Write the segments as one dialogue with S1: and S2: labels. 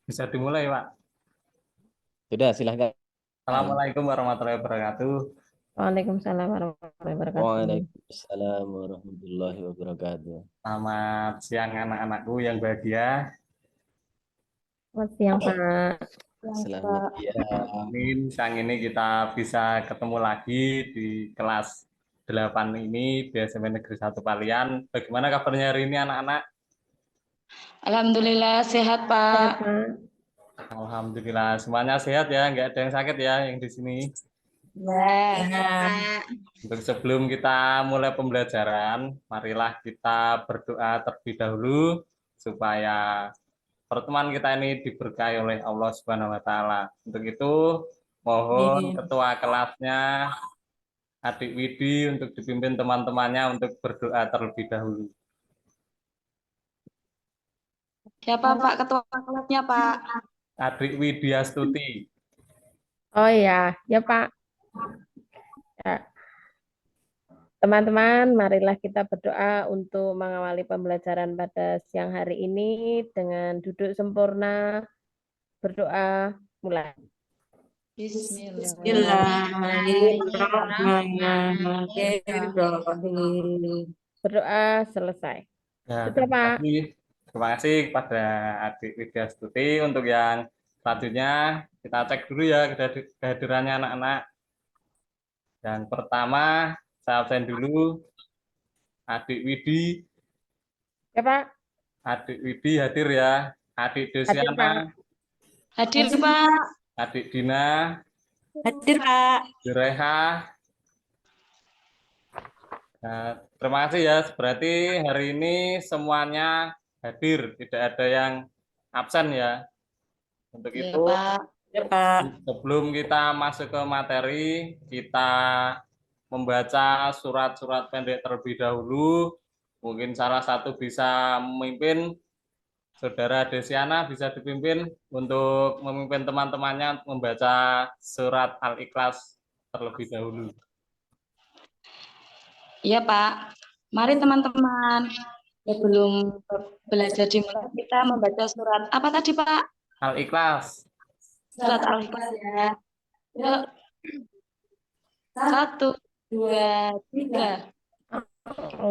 S1: Bisa dimulai, Pak.
S2: Sudah, silahkan.
S1: Assalamualaikum warahmatullahi wabarakatuh.
S3: Waalaikumsalam warahmatullahi wabarakatuh.
S2: Waalaikumsalam warahmatullahi wabarakatuh.
S1: Selamat siang anak-anakku yang bahagia.
S3: Selamat siang, Pak.
S2: Selamat siang.
S1: Siang ini kita bisa ketemu lagi di kelas 8 ini di SMP Negeri 1 Palian. Bagaimana kabarnya hari ini anak-anak?
S4: Alhamdulillah sehat
S3: Sehat,
S4: Pak.
S3: Pak.
S1: Alhamdulillah semuanya sehat ya, nggak ada yang sakit ya yang di sini.
S4: Ya.
S1: Untuk sebelum kita mulai pembelajaran, marilah kita berdoa terlebih dahulu supaya pertemuan kita ini diberkahi oleh Allah Subhanahu wa taala. Untuk itu, mohon ketua kelasnya Adik Widi untuk dipimpin teman-temannya untuk berdoa terlebih dahulu.
S4: Siapa Pak ketua kelasnya Pak?
S1: Adik Widya Stuti.
S3: Oh ya, ya Pak. Ya. Teman-teman, marilah kita berdoa untuk mengawali pembelajaran pada siang hari ini dengan duduk sempurna. Berdoa mulai.
S4: Bismillahirrahmanirrahim.
S3: Berdoa selesai.
S1: Ya,
S3: Sudah, Pak.
S1: terima kasih kepada Adik Widya Stuti. Untuk yang selanjutnya kita cek dulu ya kehadirannya anak-anak. Yang pertama saya absen dulu. Adik Widi.
S3: Ya, Pak.
S1: Adik Widi hadir ya. Adik
S3: Hadir, Pak.
S1: Desiana.
S4: Hadir Pak.
S1: Adik Dina.
S4: Hadir Pak.
S1: Jureha. Nah, terima kasih ya. Berarti hari ini semuanya hadir, tidak ada yang absen ya. Untuk
S4: Ya
S1: itu,
S4: Pak. Ya Pak.
S1: sebelum kita masuk ke materi, kita membaca surat-surat pendek terlebih dahulu. Mungkin salah satu bisa memimpin, Saudara Desiana bisa dipimpin untuk memimpin teman-temannya membaca surat Al-Ikhlas terlebih dahulu.
S4: Iya Pak. Mari teman-teman. Sebelum belajar dimulai kita membaca surat apa tadi Pak?
S1: Al-Ikhlas.
S4: Surat Al-Ikhlas ya. Yuk. 1, 2, 3.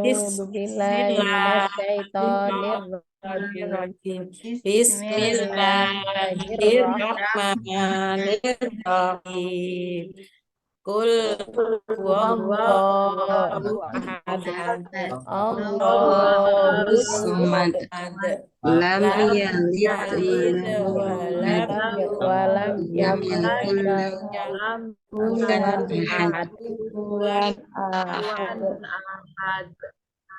S3: Bismillahirrahmanirrahim.
S4: Bismillahirrahmanirrahim. Kul huwallahu ahad. Allahus samad. Lam yalid
S3: wa lam yakul lahu
S4: kufuwan ahad.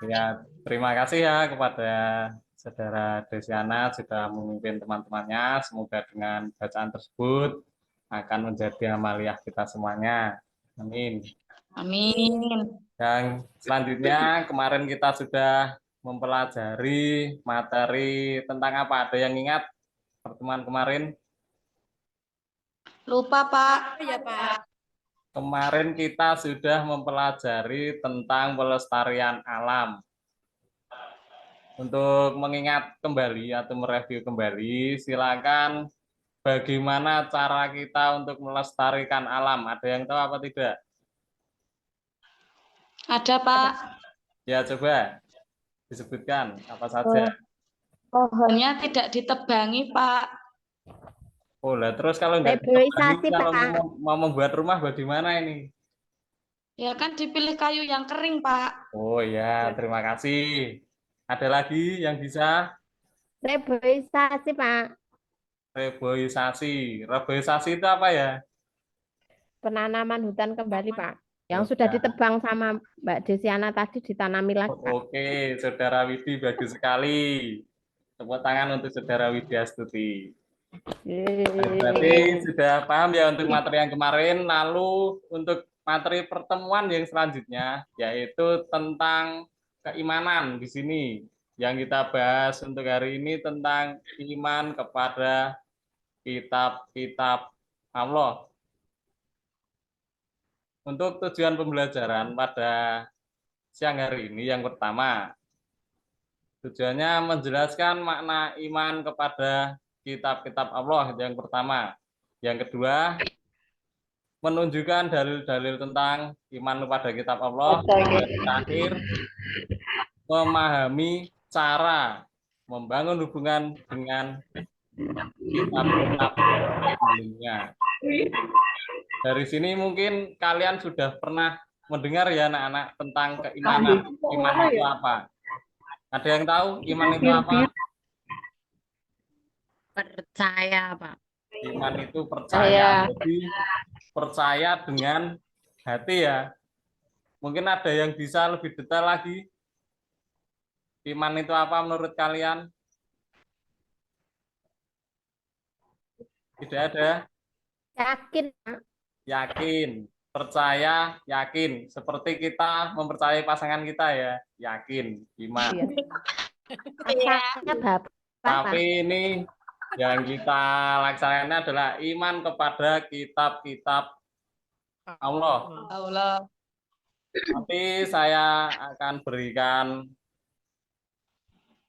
S1: Ya, terima kasih ya kepada Saudara Desiana sudah memimpin teman-temannya. Semoga dengan bacaan tersebut akan menjadi amaliah kita semuanya. Amin.
S4: Amin.
S1: Yang selanjutnya, kemarin kita sudah mempelajari materi tentang apa? Ada yang ingat pertemuan kemarin?
S4: Lupa Pak. Ya Pak.
S1: Kemarin kita sudah mempelajari tentang pelestarian alam. Untuk mengingat kembali atau mereview kembali, silakan bagaimana cara kita untuk melestarikan alam. Ada yang tahu apa tidak?
S4: Ada Pak.
S1: Ya, coba disebutkan apa saja.
S4: Pohonnya tidak ditebangi Pak.
S1: Oh, lah terus kalau nggak
S3: Reboisasi,
S1: kalau
S3: Pak.
S1: mau membuat rumah bagaimana ini?
S4: Ya kan dipilih kayu yang kering Pak.
S1: Oh ya, terima kasih. Ada lagi yang bisa
S3: Reboisasi, Pak.
S1: reboisasi. Reboisasi itu apa ya?
S3: Penanaman hutan kembali, Pak.
S1: Oh,
S3: Yang sudah
S1: ya.
S3: ditebang sama Mbak Desiana tadi ditanami lagi, Pak.
S1: Oke, Saudara Widi bagus sekali. Tepuk tangan untuk Saudara Widya Stuti. Berarti sudah paham ya untuk materi yang kemarin. Lalu untuk materi pertemuan yang selanjutnya, yaitu tentang keimanan di sini. Yang kita bahas untuk hari ini tentang iman kepada kitab-kitab Allah. Untuk tujuan pembelajaran pada siang hari ini yang pertama, tujuannya menjelaskan makna iman kepada kitab-kitab Allah, itu yang pertama. Yang kedua, menunjukkan dalil-dalil tentang iman kepada kitab Allah. Yang terakhir, memahami cara membangun hubungan dengan kitab-kitab sebelumnya. Dari sini mungkin kalian sudah pernah mendengar ya anak-anak tentang keimanan. Iman itu apa? Ada yang tahu iman itu apa?
S5: Percaya, Pak.
S1: Iman itu percaya. Jadi percaya dengan hati ya. Mungkin ada yang bisa lebih detail lagi. Iman itu apa menurut kalian? Tidak ada?
S3: Yakin, Pak.
S1: Yakin, percaya, yakin. Seperti kita mempercayai pasangan kita ya, yakin, iman.
S3: Asalnya Bapak, Pak.
S1: Tapi ini yang kita laksanakan adalah iman kepada kitab-kitab Allah.
S4: Allah.
S1: Nanti saya akan berikan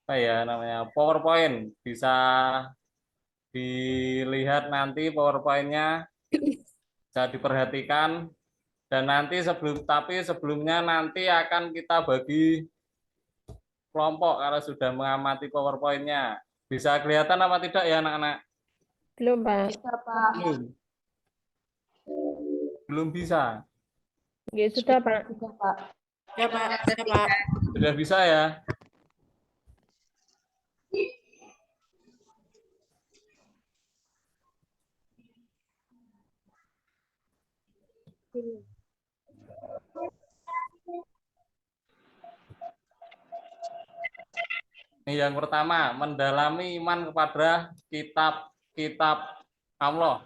S1: apa ya namanya PowerPoint, bisa dilihat nanti PowerPoint-nya, bisa diperhatikan. Dan nanti sebelumnya nanti akan kita bagi kelompok kalau sudah mengamati PowerPoint-nya. Bisa kelihatan apa tidak ya anak-anak?
S3: Belum, Pak.
S4: Bisa, Pak.
S1: Belum bisa.
S3: Ya, sudah, Pak.
S4: Bisa, Pak.
S5: Ya, Pak. Ya, Pak.
S1: Sudah bisa ya? Ini yang pertama, mendalami iman kepada kitab-kitab Allah.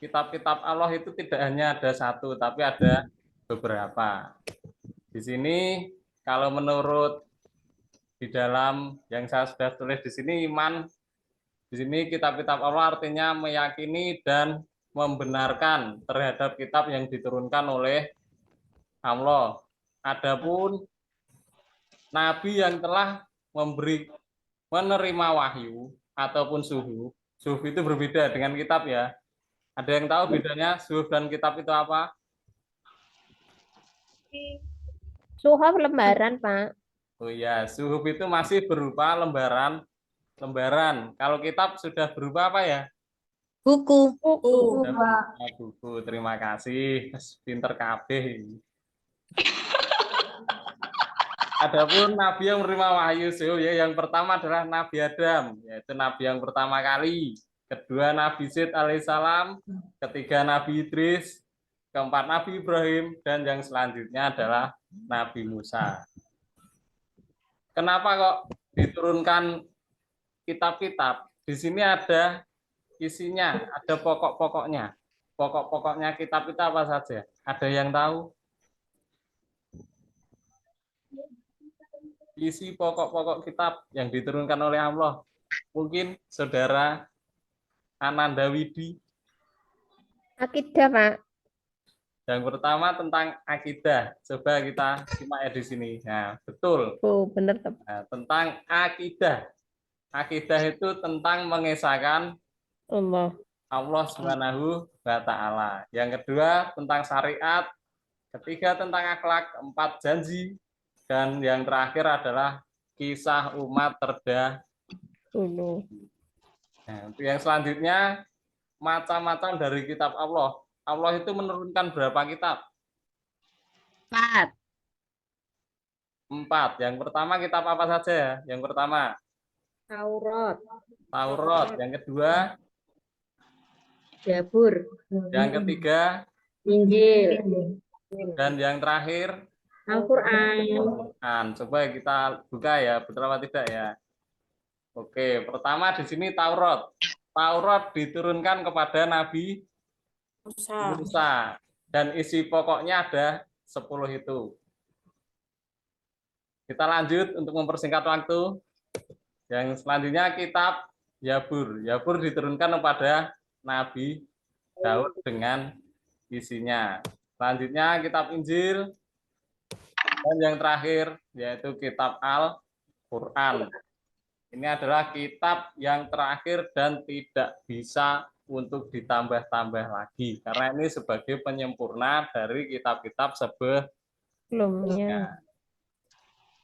S1: Kitab-kitab Allah itu tidak hanya ada satu, tapi ada beberapa. Di sini, kalau menurut di dalam yang saya sudah tulis di sini, iman, di sini kitab-kitab Allah artinya meyakini dan membenarkan terhadap kitab yang diturunkan oleh Allah. Adapun Nabi yang telah menerima wahyu ataupun suhuf itu berbeda dengan kitab ya. Ada yang tahu bedanya suhuf dan kitab itu apa?
S3: Suhuf lembaran, Pak.
S1: Oh ya, suhuf itu masih berupa lembaran. Kalau kitab sudah berupa apa ya?
S5: Buku.
S3: Buku.
S1: Buku. Terima kasih. Pinter kabeh. Adapun nabi yang menerima wahyu ya, yang pertama adalah Nabi Adam, yaitu nabi yang pertama kali. Kedua Nabi Syed alaihissalam, ketiga Nabi Idris, keempat Nabi Ibrahim, dan yang selanjutnya adalah Nabi Musa. Kenapa kok diturunkan kitab-kitab? Di sini ada isinya, ada pokok-pokoknya. Pokok-pokoknya kitab itu apa saja? Ada yang tahu? Isi pokok-pokok kitab yang diturunkan oleh Allah. Mungkin saudara Ananda Widi.
S3: Akidah, Pak.
S1: Yang pertama tentang akidah. Coba kita simak ya di sini. Nah, betul.
S3: Oh, benar, Pak.
S1: Nah, tentang akidah. Akidah itu tentang mengesahkan Allah Subhanahu wa Ta'ala. Yang kedua tentang syariat. Ketiga tentang akhlak. Keempat janji. Dan yang terakhir adalah kisah umat terdahulu. Nah, untuk yang selanjutnya, macam-macam dari kitab Allah. Allah itu menurunkan berapa kitab?
S5: 4.
S1: 4. Yang pertama kitab apa saja ya? Yang pertama Taurat. Yang kedua
S4: Zabur.
S1: Yang ketiga
S4: Injil.
S1: Dan yang terakhir
S4: Al-Quran.
S1: Coba kita buka ya, betul apa tidak ya? Oke, pertama di sini Taurat. Taurat diturunkan kepada Nabi Musa. Dan isi pokoknya ada 10 itu. Kita lanjut untuk mempersingkat waktu. Yang selanjutnya kitab Zabur. Zabur diturunkan kepada Nabi Daud dengan isinya. Selanjutnya kitab Injil. Dan yang terakhir yaitu kitab Al-Quran. Ini adalah kitab yang terakhir dan tidak bisa untuk ditambah-tambah lagi. Karena ini sebagai penyempurna dari kitab-kitab sebelumnya.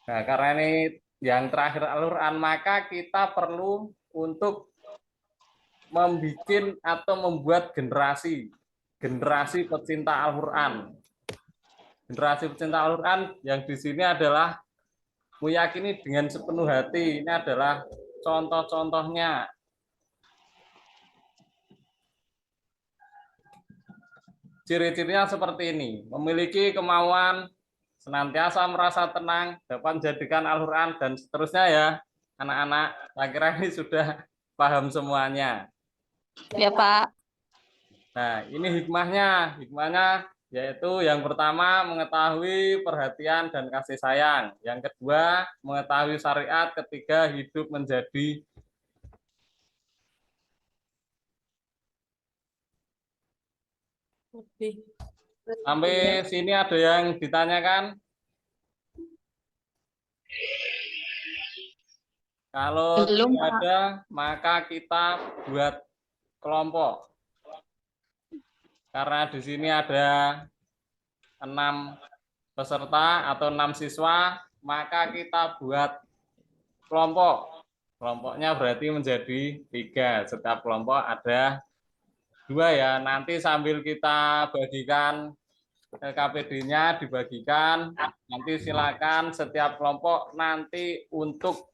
S1: Nah, karena ini yang terakhir Al-Quran, maka kita perlu untuk membuat atau membuat generasi pecinta Al-Quran. Generasi pecinta Al-Quran yang di sini adalah meyakini dengan sepenuh hati. Ini adalah contoh-contohnya. Ciri-cirinya seperti ini, memiliki kemauan, senantiasa merasa tenang, dapat menjadikan Al-Quran, dan seterusnya ya, anak-anak. Saya kira ini sudah paham semuanya.
S4: Ya, Pak.
S1: Nah, ini hikmahnya. Hikmahnya yaitu yang pertama, mengetahui perhatian dan kasih sayang. Yang kedua, mengetahui syariat. Ketiga, hidup menjadi sampai sini ada yang ditanyakan? Kalau
S4: Belum,
S1: tidak ada, maka kita buat kelompok. Karena di sini ada 6 peserta atau 6 siswa, maka kita buat kelompok. Kelompoknya berarti menjadi 3. Setiap kelompok ada 2 ya. Nanti sambil kita bagikan KPD-nya dibagikan, nanti silakan setiap kelompok nanti untuk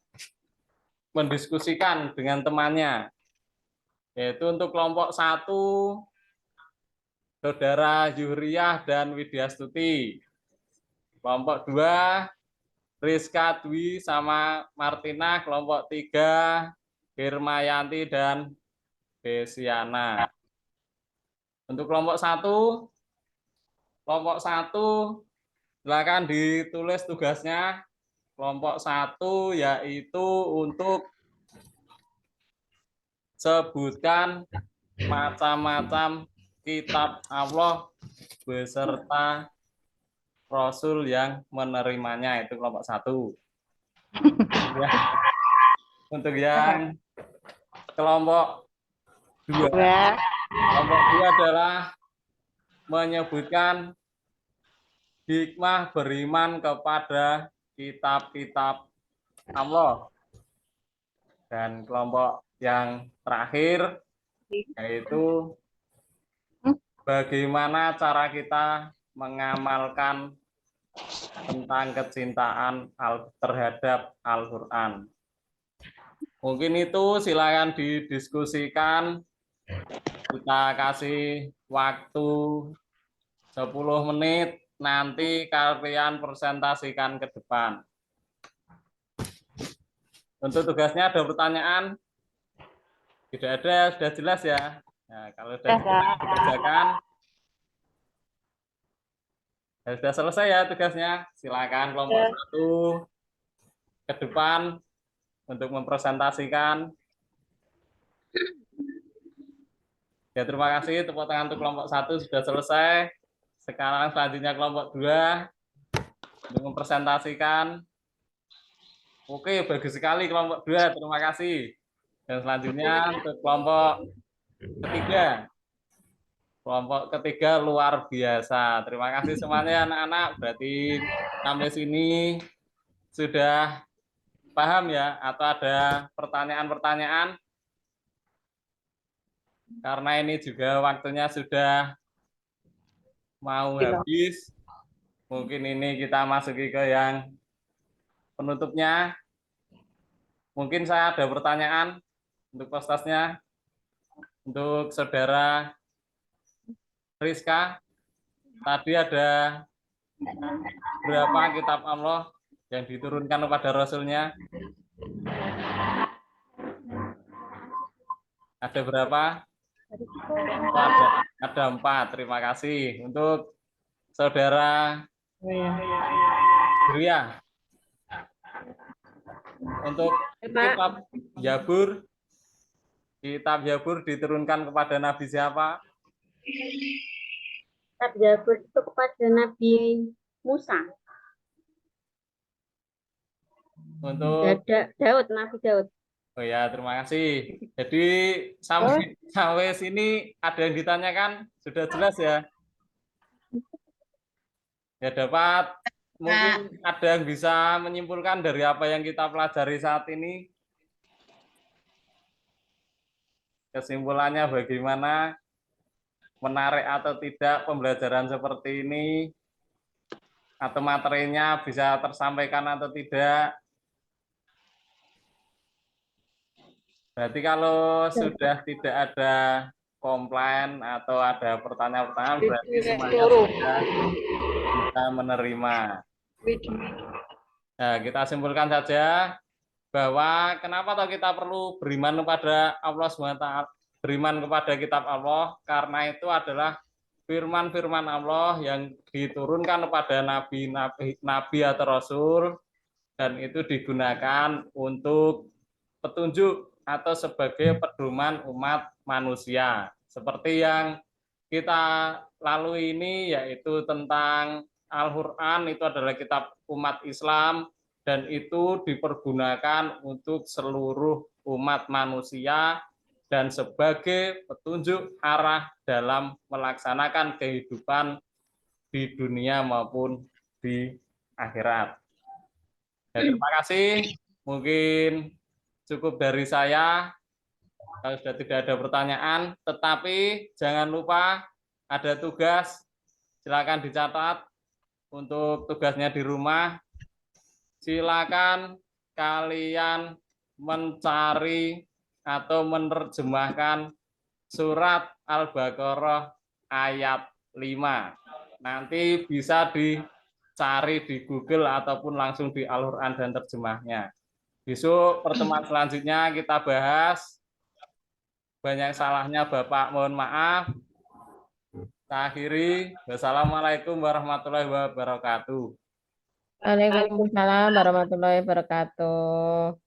S1: mendiskusikan dengan temannya. Yaitu untuk kelompok 1, Saudara Yuhriyah dan Widyastuti. Kelompok 2, Rizka Dwi sama Martina. Kelompok 3, Hirmayanti dan Desiana. Untuk kelompok 1 silakan ditulis tugasnya. Kelompok 1 yaitu untuk sebutkan macam-macam kitab Allah beserta Rasul yang menerimanya. Itu kelompok 1. Ya. Untuk yang kelompok 2. Kelompok 2 adalah menyebutkan hikmah beriman kepada kitab-kitab Allah. Dan kelompok yang terakhir yaitu bagaimana cara kita mengamalkan tentang kecintaan terhadap Al-Quran. Mungkin itu silakan didiskusikan. Kita kasih waktu 10 menit, nanti kalian presentasikan ke depan. Untuk tugasnya ada pertanyaan? Tidak ada, sudah jelas ya. Nah, kalau sudah dikerjakan, ya sudah selesai ya tugasnya. Silakan kelompok 1 ke depan untuk mempresentasikan. Ya, terima kasih. Tepuk tangan untuk kelompok 1 sudah selesai. Sekarang selanjutnya kelompok 2 untuk mempresentasikan. Oke, bagus sekali kelompok 2. Terima kasih. Dan selanjutnya untuk kelompok ketiga. Kelompok ketiga luar biasa. Terima kasih semuanya anak-anak. Berarti sampai sini sudah paham ya? Atau ada pertanyaan-pertanyaan? Karena ini juga waktunya sudah mau habis. Mungkin ini kita masuki ke yang penutupnya. Mungkin saya ada pertanyaan untuk postasnya. Untuk saudara Rizka, tadi ada berapa kitab Allah yang diturunkan kepada Rasulnya? Ada berapa? Ada 4. Terima kasih. Untuk saudara Ria, untuk kitab Zabur diturunkan kepada Nabi siapa?
S6: Kitab Zabur itu kepada Nabi Musa.
S1: Untuk
S6: Daud, Nabi Daud.
S1: Oh ya, terima kasih. Jadi sampai sini ada yang ditanyakan? Sudah jelas ya? Ya dapat mungkin ada yang bisa menyimpulkan dari apa yang kita pelajari saat ini. Kesimpulannya bagaimana? Menarik atau tidak pembelajaran seperti ini? Atau materinya bisa tersampaikan atau tidak? Berarti kalau sudah tidak ada komplain atau ada pertanyaan-pertanyaan, berarti semuanya sudah bisa menerima. Nah, kita simpulkan saja bahwa kenapa toh kita perlu beriman kepada Allah SWT, beriman kepada kitab Allah, karena itu adalah firman-firman Allah yang diturunkan kepada nabi atau rasul, dan itu digunakan untuk petunjuk atau sebagai pedoman umat manusia. Seperti yang kita lalui ini, yaitu tentang Al-Quran, itu adalah kitab umat Islam, dan itu dipergunakan untuk seluruh umat manusia dan sebagai petunjuk arah dalam melaksanakan kehidupan di dunia maupun di akhirat. Ya, terima kasih. Mungkin cukup dari saya. Kalau sudah tidak ada pertanyaan, tetapi jangan lupa ada tugas, silakan dicatat untuk tugasnya di rumah. Silakan kalian mencari atau menerjemahkan surat Al-Baqarah ayat 5. Nanti bisa dicari di Google ataupun langsung di Al-Quran dan terjemahnya. Besok pertemuan selanjutnya kita bahas. Banyak salahnya Bapak, mohon maaf. Saya akhiri. Wassalamualaikum warahmatullahi wabarakatuh.
S3: Waalaikumsalam warahmatullahi wabarakatuh.